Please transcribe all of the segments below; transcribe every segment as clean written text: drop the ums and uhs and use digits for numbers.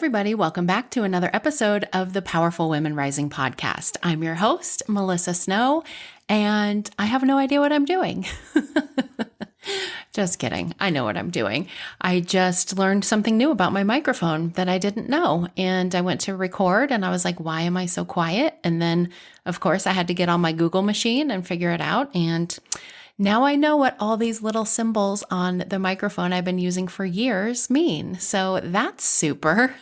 everybody. Welcome back to another episode of the Powerful Women Rising podcast. I'm your host, Melissa Snow, and I have no idea what I'm doing. Just kidding. I know what I'm doing. I just learned something new about my microphone that I didn't know. And I went to record and I was like, why am I so quiet? And then, of course, I had to get on my Google machine and figure it out. And now I know what all these little symbols on the microphone I've been using for years mean. So that's super.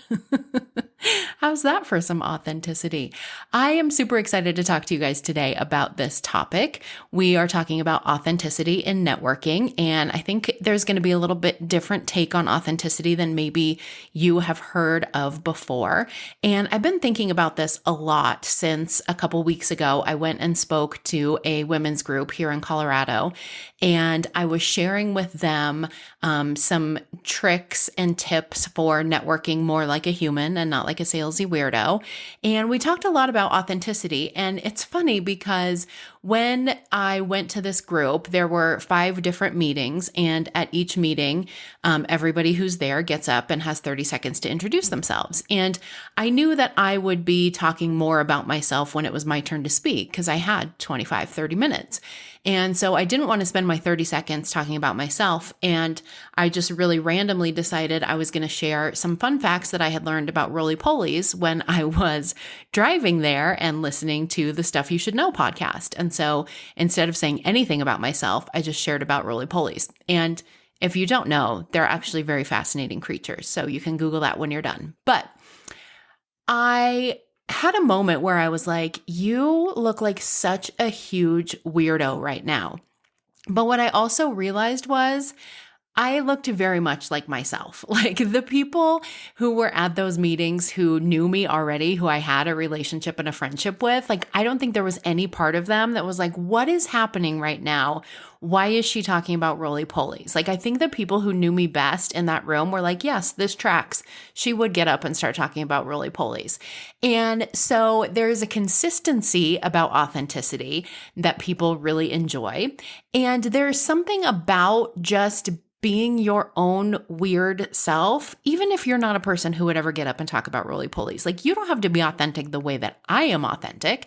How's that for some authenticity? I am super excited to talk to you guys today about this topic. We are talking about authenticity in networking, and I think there's going to be a little bit different take on authenticity than maybe you have heard of before. And I've been thinking about this a lot since a couple weeks ago. I went and spoke to a women's group here in Colorado, and I was sharing with them some tricks and tips for networking more like a human and not like a salesy weirdo. And we talked a lot about authenticity. And it's funny because when I went to this group, there were 5 different meetings. And at each meeting, everybody who's there gets up and has 30 seconds to introduce themselves. And I knew that I would be talking more about myself when it was my turn to speak because I had 25, 30 minutes. And so I didn't want to spend my 30 seconds talking about myself. And I just really randomly decided I was going to share some fun facts that I had learned about roly-polies when I was driving there and listening to the Stuff You Should Know podcast. And so instead of saying anything about myself, I just shared about roly-polies. And if you don't know, they're actually very fascinating creatures. So you can Google that when you're done. But I had a moment where I was like, you look like such a huge weirdo right now. But what I also realized was I looked very much like myself. Like the people who were at those meetings who knew me already, who I had a relationship and a friendship with, like I don't think there was any part of them that was like, what is happening right now? Why is she talking about roly-polies? Like I think the people who knew me best in that room were like, yes, this tracks. She would get up and start talking about roly-polies. And so there's a consistency about authenticity that people really enjoy. And there's something about just being your own weird self, even if you're not a person who would ever get up and talk about roly-polies. Like you don't have to be authentic the way that I am authentic.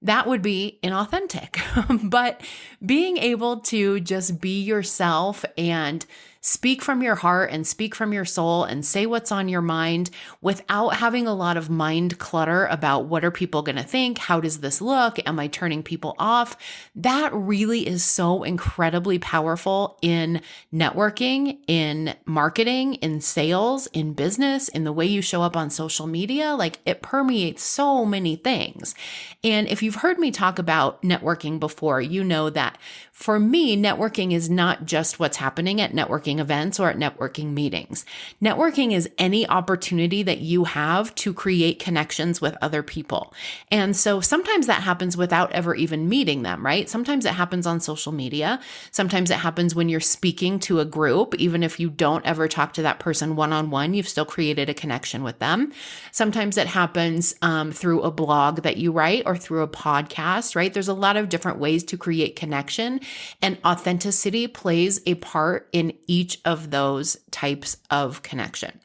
That would be inauthentic. But being able to just be yourself and speak from your heart and speak from your soul and say what's on your mind without having a lot of mind clutter about what are people going to think? How does this look? Am I turning people off? That really is so incredibly powerful in networking, in marketing, in sales, in business, in the way you show up on social media. Like it permeates so many things. And if you've heard me talk about networking before, you know that for me, networking is not just what's happening at networking events or at networking meetings. Networking is any opportunity that you have to create connections with other people. And so sometimes that happens without ever even meeting them, right? Sometimes it happens on social media. Sometimes it happens when you're speaking to a group. Even if you don't ever talk to that person one-on-one, you've still created a connection with them. Sometimes it happens through a blog that you write or through a podcast, right? There's a lot of different ways to create connection. And authenticity plays a part in each of those types of connection.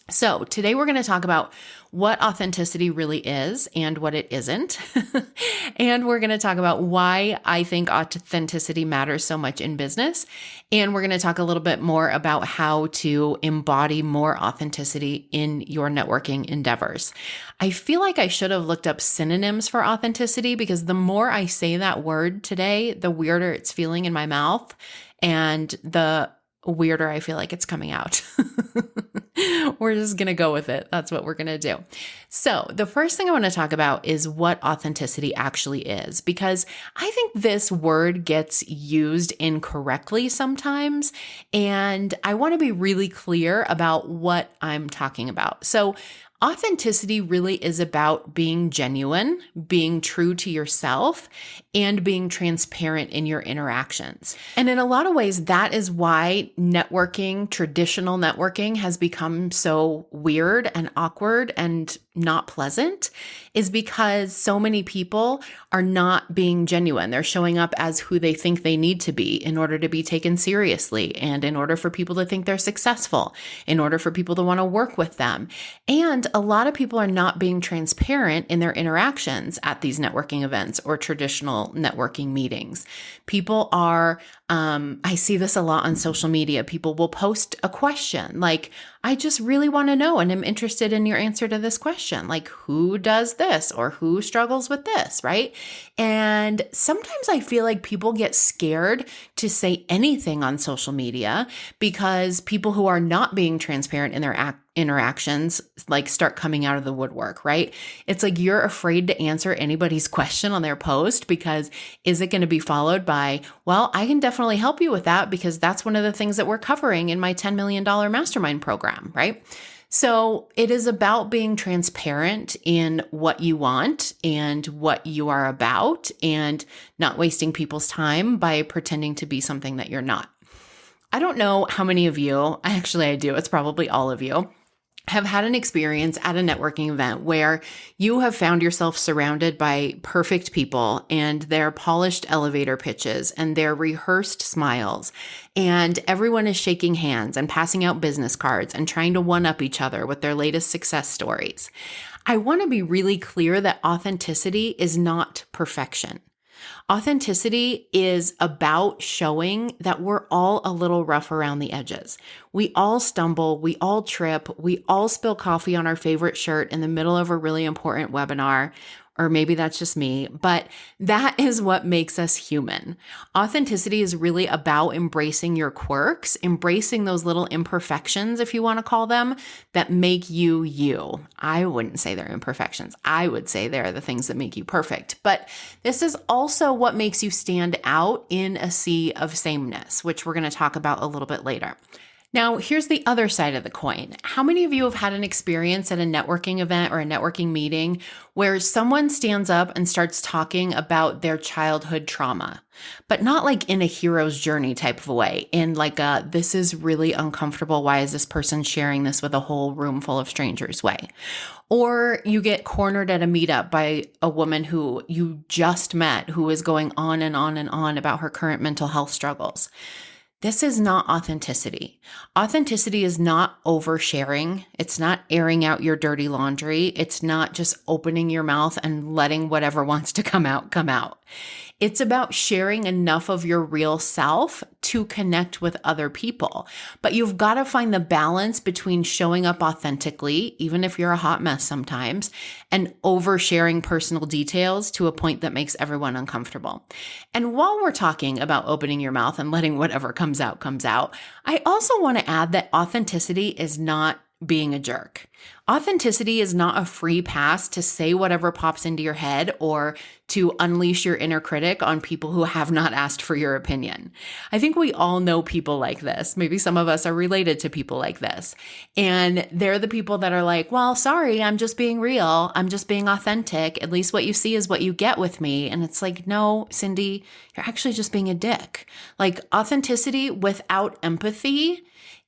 So today we're going to talk about what authenticity really is and what it isn't. And we're going to talk about why I think authenticity matters so much in business. And we're going to talk a little bit more about how to embody more authenticity in your networking endeavors. I feel like I should have looked up synonyms for authenticity because the more I say that word today, the weirder it's feeling in my mouth and the weirder I feel like it's coming out. We're just going to go with it. That's what we're going to do. So the first thing I want to talk about is what authenticity actually is, because I think this word gets used incorrectly sometimes. And I want to be really clear about what I'm talking about. So Authenticity really is about being genuine, being true to yourself, and being transparent in your interactions. And in a lot of ways, that is why networking, traditional networking, has become so weird and awkward and not pleasant, is because so many people are not being genuine. They're showing up as who they think they need to be in order to be taken seriously, and in order for people to think they're successful, in order for people to want to work with them. And a lot of people are not being transparent in their interactions at these networking events or traditional networking meetings. People are, I see this a lot on social media. People will post a question like, I just really want to know and I'm interested in your answer to this question. Like, who does this or who struggles with this, right? And sometimes I feel like people get scared to say anything on social media because people who are not being transparent in their interactions like start coming out of the woodwork, right? It's like you're afraid to answer anybody's question on their post because is it going to be followed by, well, I can definitely help you with that because that's one of the things that we're covering in my $10 million mastermind program, right? So it is about being transparent in what you want and what you are about and not wasting people's time by pretending to be something that you're not. I don't know how many of you, actually I do, it's probably all of you, have had an experience at a networking event where you have found yourself surrounded by perfect people and their polished elevator pitches and their rehearsed smiles, and everyone is shaking hands and passing out business cards and trying to one-up each other with their latest success stories. I want to be really clear that authenticity is not perfection. Authenticity is about showing that we're all a little rough around the edges. We all stumble, we all trip, we all spill coffee on our favorite shirt in the middle of a really important webinar, or maybe that's just me, but that is what makes us human. Authenticity is really about embracing your quirks, embracing those little imperfections, if you want to call them, that make you you. I wouldn't say they're imperfections. I would say they're the things that make you perfect. But this is also what makes you stand out in a sea of sameness, which we're going to talk about a little bit later. Now, here's the other side of the coin. How many of you have had an experience at a networking event or a networking meeting where someone stands up and starts talking about their childhood trauma, but not like in a hero's journey type of a way, in like a, this is really uncomfortable, why is this person sharing this with a whole room full of strangers way? Or you get cornered at a meetup by a woman who you just met who is going on and on and on about her current mental health struggles. This is not authenticity. Authenticity is not oversharing. It's not airing out your dirty laundry. It's not just opening your mouth and letting whatever wants to come out, come out. It's about sharing enough of your real self to connect with other people. But you've got to find the balance between showing up authentically, even if you're a hot mess sometimes, and oversharing personal details to a point that makes everyone uncomfortable. And while we're talking about opening your mouth and letting whatever comes out, I also want to add that authenticity is not being a jerk. Authenticity is not a free pass to say whatever pops into your head or to unleash your inner critic on people who have not asked for your opinion. I think we all know people like this. Maybe some of us are related to people like this. And they're the people that are like, well, sorry, I'm just being real. I'm just being authentic. At least what you see is what you get with me. And it's like, no, Cindy, you're actually just being a dick. Like authenticity without empathy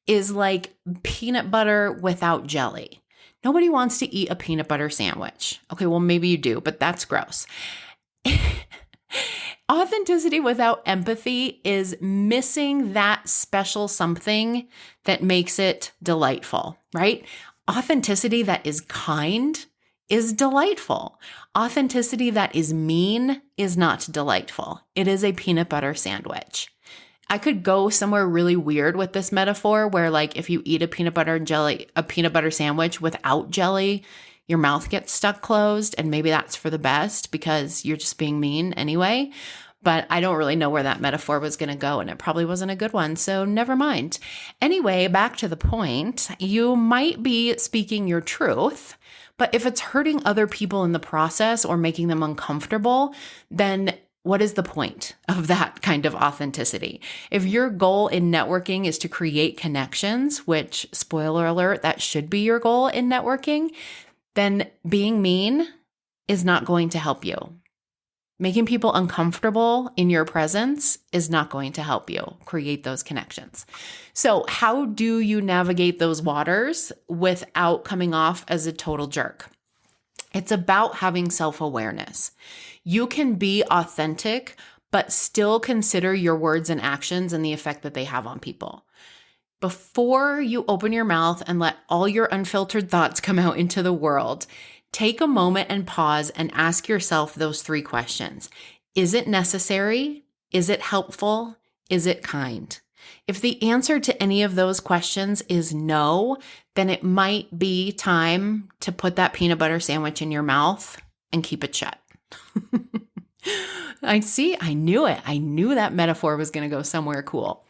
is like peanut butter without jelly. Nobody wants to eat a peanut butter sandwich. Okay, well, maybe you do, but that's gross. Authenticity without empathy is missing that special something that makes it delightful, right? Authenticity that is kind is delightful. Authenticity that is mean is not delightful. It is a peanut butter sandwich. I could go somewhere really weird with this metaphor where like if you eat a peanut butter sandwich without jelly, your mouth gets stuck closed, and maybe that's for the best because you're just being mean anyway. But I don't really know where that metaphor was going to go, and it probably wasn't a good one, so never mind. Anyway, back to the point, you might be speaking your truth, but if it's hurting other people in the process or making them uncomfortable, then what is the point of that kind of authenticity? If your goal in networking is to create connections, which, spoiler alert, that should be your goal in networking, then being mean is not going to help you. Making people uncomfortable in your presence is not going to help you create those connections. So how do you navigate those waters without coming off as a total jerk? It's about having self-awareness. You can be authentic, but still consider your words and actions and the effect that they have on people. Before you open your mouth and let all your unfiltered thoughts come out into the world, take a moment and pause and ask yourself those 3 questions. Is it necessary? Is it helpful? Is it kind? If the answer to any of those questions is no, then it might be time to put that peanut butter sandwich in your mouth and keep it shut. I knew it. I knew that metaphor was going to go somewhere cool.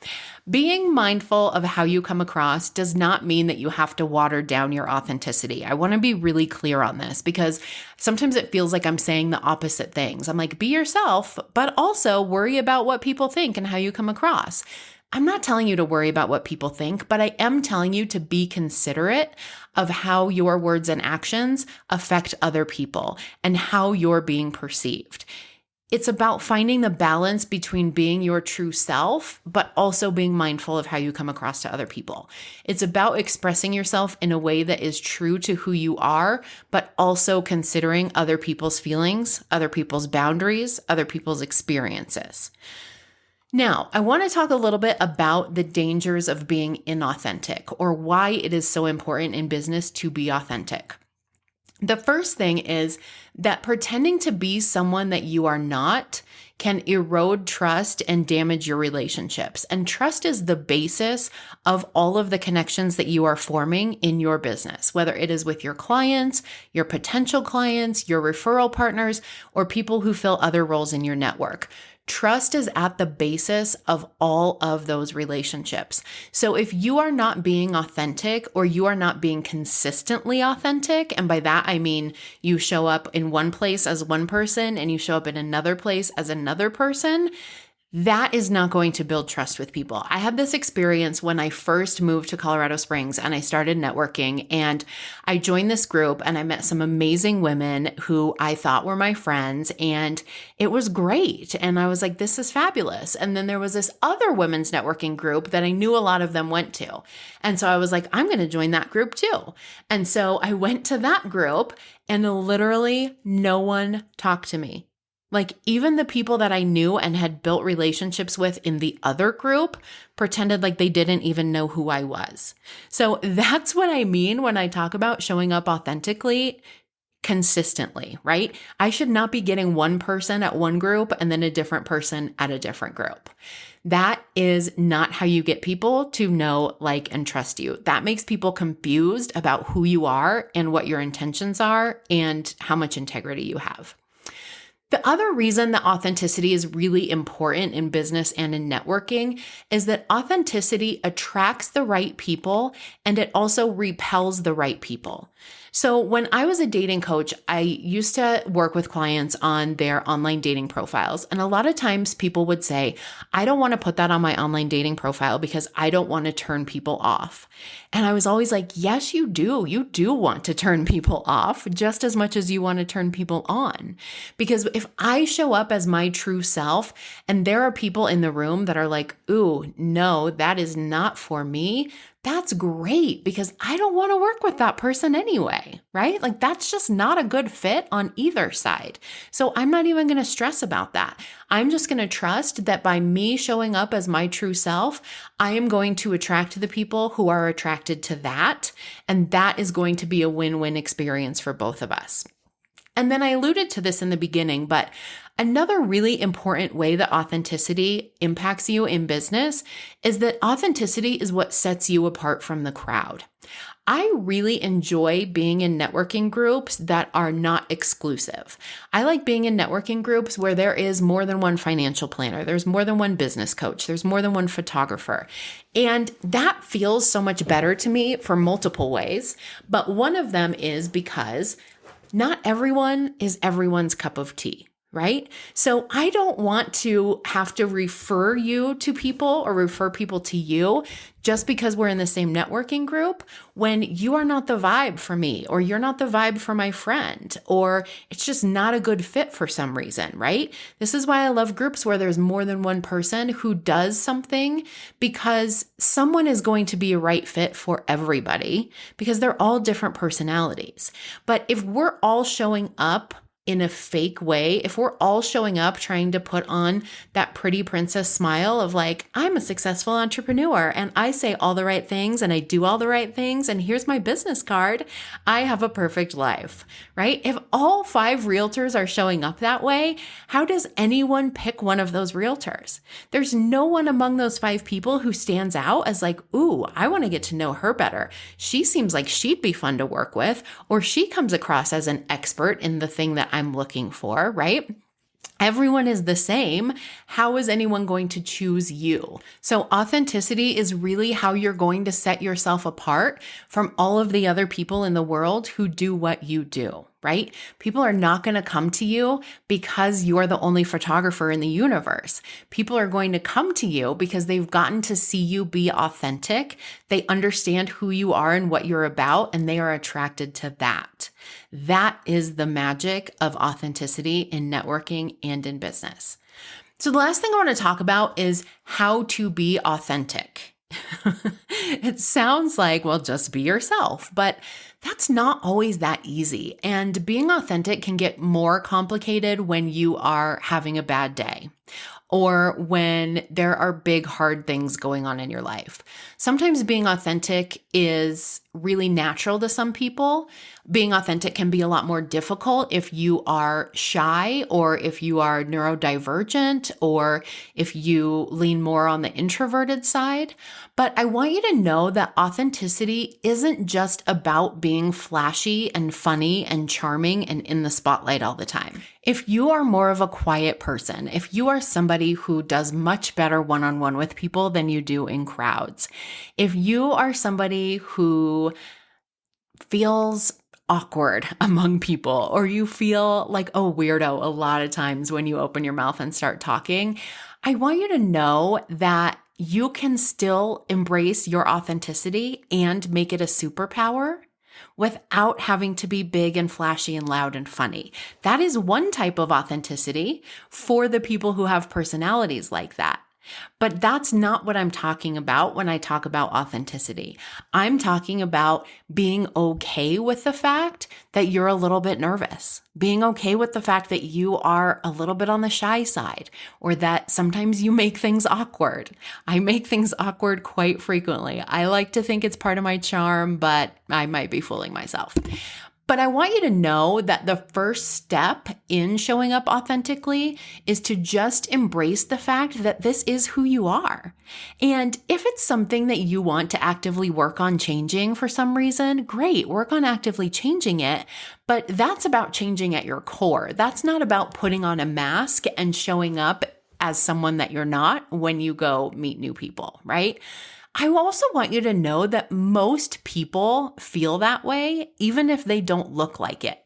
Being mindful of how you come across does not mean that you have to water down your authenticity. I want to be really clear on this because sometimes it feels like I'm saying the opposite things. I'm like, be yourself, but also worry about what people think and how you come across. I'm not telling you to worry about what people think, but I am telling you to be considerate of how your words and actions affect other people and how you're being perceived. It's about finding the balance between being your true self, but also being mindful of how you come across to other people. It's about expressing yourself in a way that is true to who you are, but also considering other people's feelings, other people's boundaries, other people's experiences. Now, I want to talk a little bit about the dangers of being inauthentic or why it is so important in business to be authentic. The first thing is that pretending to be someone that you are not can erode trust and damage your relationships. And trust is the basis of all of the connections that you are forming in your business, whether it is with your clients, your potential clients, your referral partners, or people who fill other roles in your network. Trust is at the basis of all of those relationships. So if you are not being authentic or you are not being consistently authentic, and by that I mean you show up in one place as one person and you show up in another place as another person, that is not going to build trust with people. I had this experience when I first moved to Colorado Springs and I started networking, and I joined this group and I met some amazing women who I thought were my friends, and it was great. And I was like, this is fabulous. And then there was this other women's networking group that I knew a lot of them went to. And so I was like, I'm going to join that group too. And so I went to that group and literally no one talked to me. Like even the people that I knew and had built relationships with in the other group pretended like they didn't even know who I was. So that's what I mean when I talk about showing up authentically, consistently, right? I should not be getting one person at one group and then a different person at a different group. That is not how you get people to know, like, and trust you. That makes people confused about who you are and what your intentions are and how much integrity you have. The other reason that authenticity is really important in business and in networking is that authenticity attracts the right people and it also repels the right people. So when I was a dating coach, I used to work with clients on their online dating profiles. And a lot of times people would say, I don't want to put that on my online dating profile because I don't want to turn people off. And I was always like, yes, you do. You do want to turn people off just as much as you want to turn people on. Because if I show up as my true self and there are people in the room that are like, ooh, no, that is not for me, that's great because I don't want to work with that person anyway, right? Like that's just not a good fit on either side. So I'm not even going to stress about that. I'm just going to trust that by me showing up as my true self, I am going to attract the people who are attracted to that. And that is going to be a win-win experience for both of us. And then I alluded to this in the beginning, but another really important way that authenticity impacts you in business is that authenticity is what sets you apart from the crowd. I really enjoy being in networking groups that are not exclusive. I like being in networking groups where there is more than one financial planner, there's more than one business coach, there's more than one photographer. And that feels so much better to me for multiple ways. But one of them is because not everyone is everyone's cup of tea. right? So I don't want to have to refer you to people or refer people to you just because we're in the same networking group when you are not the vibe for me, or you're not the vibe for my friend, or it's just not a good fit for some reason, right? This is why I love groups where there's more than one person who does something, because someone is going to be a right fit for everybody because they're all different personalities. But if we're all showing up in a fake way, if we're all showing up trying to put on that pretty princess smile of like, I'm a successful entrepreneur and I say all the right things and I do all the right things and here's my business card, I have a perfect life, right? If all 5 realtors are showing up that way, how does anyone pick one of those realtors? There's no one among those 5 people who stands out as like, ooh, I want to get to know her better. She seems like she'd be fun to work with, or she comes across as an expert in the thing that I'm looking for, right? Everyone is the same. How is anyone going to choose you? So authenticity is really how you're going to set yourself apart from all of the other people in the world who do what you do, right? People are not going to come to you because you're the only photographer in the universe. People are going to come to you because they've gotten to see you be authentic. They understand who you are and what you're about, and they are attracted to that. That is the magic of authenticity in networking and in business. So the last thing I want to talk about is how to be authentic. It sounds like, well, just be yourself, but that's not always that easy. And being authentic can get more complicated when you are having a bad day, or when there are big, hard things going on in your life. Sometimes being authentic is really natural to some people. Being authentic can be a lot more difficult if you are shy, or if you are neurodivergent, or if you lean more on the introverted side. But I want you to know that authenticity isn't just about being flashy and funny and charming and in the spotlight all the time. If you are more of a quiet person, if you are somebody who does much better one-on-one with people than you do in crowds, if you are somebody who feels awkward among people, or you feel like a weirdo a lot of times when you open your mouth and start talking, I want you to know that you can still embrace your authenticity and make it a superpower without having to be big and flashy and loud and funny. That is one type of authenticity for the people who have personalities like that. But that's not what I'm talking about when I talk about authenticity. I'm talking about being okay with the fact that you're a little bit nervous, being okay with the fact that you are a little bit on the shy side, or that sometimes you make things awkward. I make things awkward quite frequently. I like to think it's part of my charm, but I might be fooling myself. But I want you to know that the first step in showing up authentically is to just embrace the fact that this is who you are. And if it's something that you want to actively work on changing for some reason, great, work on actively changing it. But that's about changing at your core. That's not about putting on a mask and showing up as someone that you're not when you go meet new people, right? I also want you to know that most people feel that way, even if they don't look like it.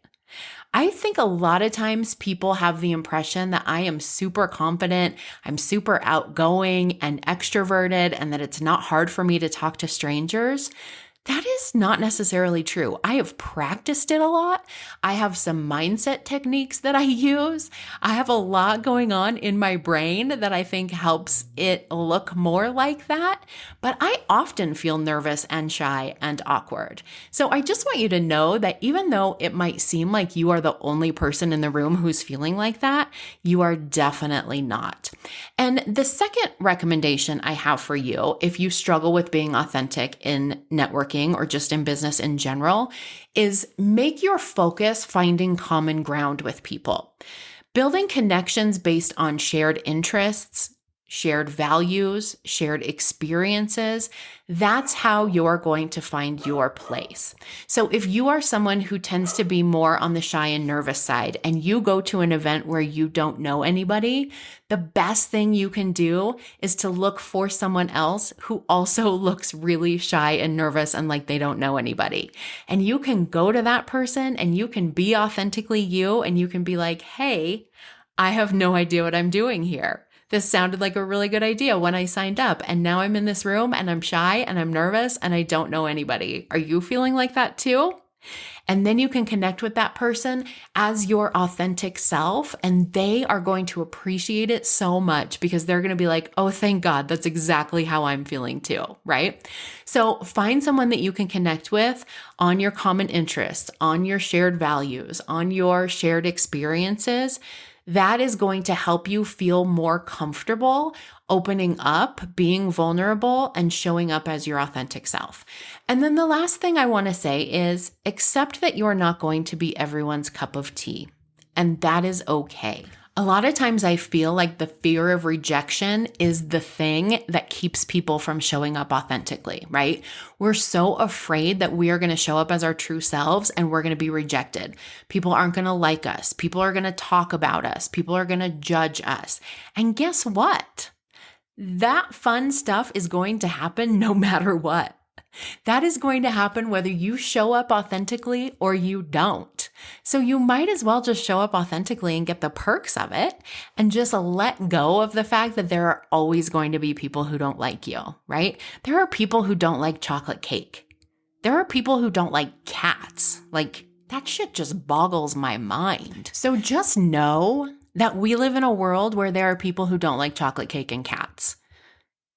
I think a lot of times people have the impression that I am super confident, I'm super outgoing and extroverted, and that it's not hard for me to talk to strangers. That is not necessarily true. I have practiced it a lot. I have some mindset techniques that I use. I have a lot going on in my brain that I think helps it look more like that. But I often feel nervous and shy and awkward. So I just want you to know that even though it might seem like you are the only person in the room who's feeling like that, you are definitely not. And the second recommendation I have for you, if you struggle with being authentic in networking, or just in business in general, is make your focus finding common ground with people. Building connections based on shared interests, shared values, shared experiences, that's how you're going to find your place. So if you are someone who tends to be more on the shy and nervous side, and you go to an event where you don't know anybody, the best thing you can do is to look for someone else who also looks really shy and nervous and like they don't know anybody. And you can go to that person and you can be authentically you, and you can be like, hey, I have no idea what I'm doing here. This sounded like a really good idea when I signed up, and now I'm in this room and I'm shy and I'm nervous and I don't know anybody. Are you feeling like that too? And then you can connect with that person as your authentic self, and they are going to appreciate it so much because they're going to be like, oh, thank God, that's exactly how I'm feeling too, right? So find someone that you can connect with on your common interests, on your shared values, on your shared experiences. That is going to help you feel more comfortable opening up, being vulnerable, and showing up as your authentic self. And then the last thing I want to say is accept that you're not going to be everyone's cup of tea, and that is okay. A lot of times I feel like the fear of rejection is the thing that keeps people from showing up authentically, right? We're so afraid that we are going to show up as our true selves and we're going to be rejected. People aren't going to like us. People are going to talk about us. People are going to judge us. And guess what? That fun stuff is going to happen no matter what. That is going to happen whether you show up authentically or you don't. So you might as well just show up authentically and get the perks of it and just let go of the fact that there are always going to be people who don't like you, right? There are people who don't like chocolate cake. There are people who don't like cats. Like, that shit just boggles my mind. So just know that we live in a world where there are people who don't like chocolate cake and cats.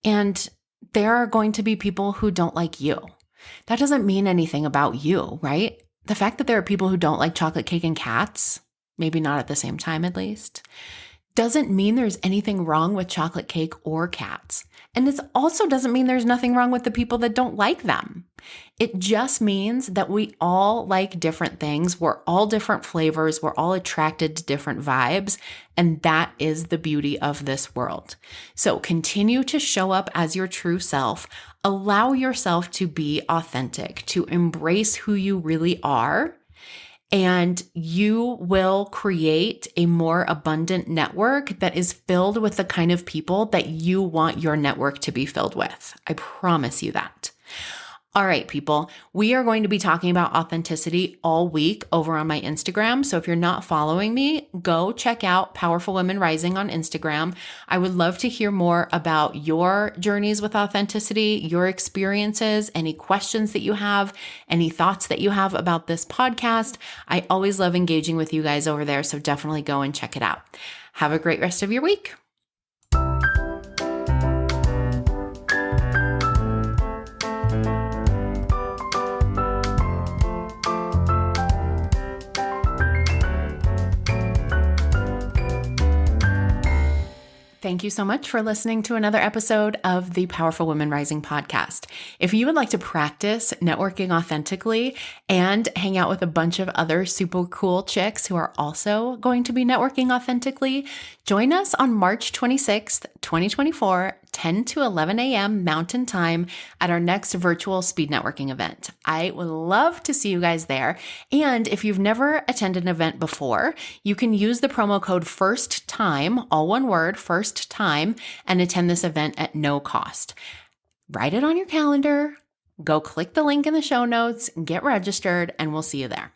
And there are going to be people who don't like you. That doesn't mean anything about you, right? The fact that there are people who don't like chocolate cake and cats, maybe not at the same time at least, doesn't mean there's anything wrong with chocolate cake or cats. And it also doesn't mean there's nothing wrong with the people that don't like them. It just means that we all like different things. We're all different flavors. We're all attracted to different vibes. And that is the beauty of this world. So continue to show up as your true self. Allow yourself to be authentic, to embrace who you really are. And you will create a more abundant network that is filled with the kind of people that you want your network to be filled with. I promise you that. All right, people, we are going to be talking about authenticity all week over on my Instagram. So if you're not following me, go check out Powerful Women Rising on Instagram. I would love to hear more about your journeys with authenticity, your experiences, any questions that you have, any thoughts that you have about this podcast. I always love engaging with you guys over there. So definitely go and check it out. Have a great rest of your week. Thank you so much for listening to another episode of the Powerful Women Rising podcast. If you would like to practice networking authentically and hang out with a bunch of other super cool chicks who are also going to be networking authentically, join us on March 26th, 2024, 10 to 11 a.m. Mountain Time at our next virtual speed networking event. I would love to see you guys there. And if you've never attended an event before, you can use the promo code FIRSTTIME, all one word, first time, and attend this event at no cost. Write it on your calendar, go click the link in the show notes, get registered, and we'll see you there.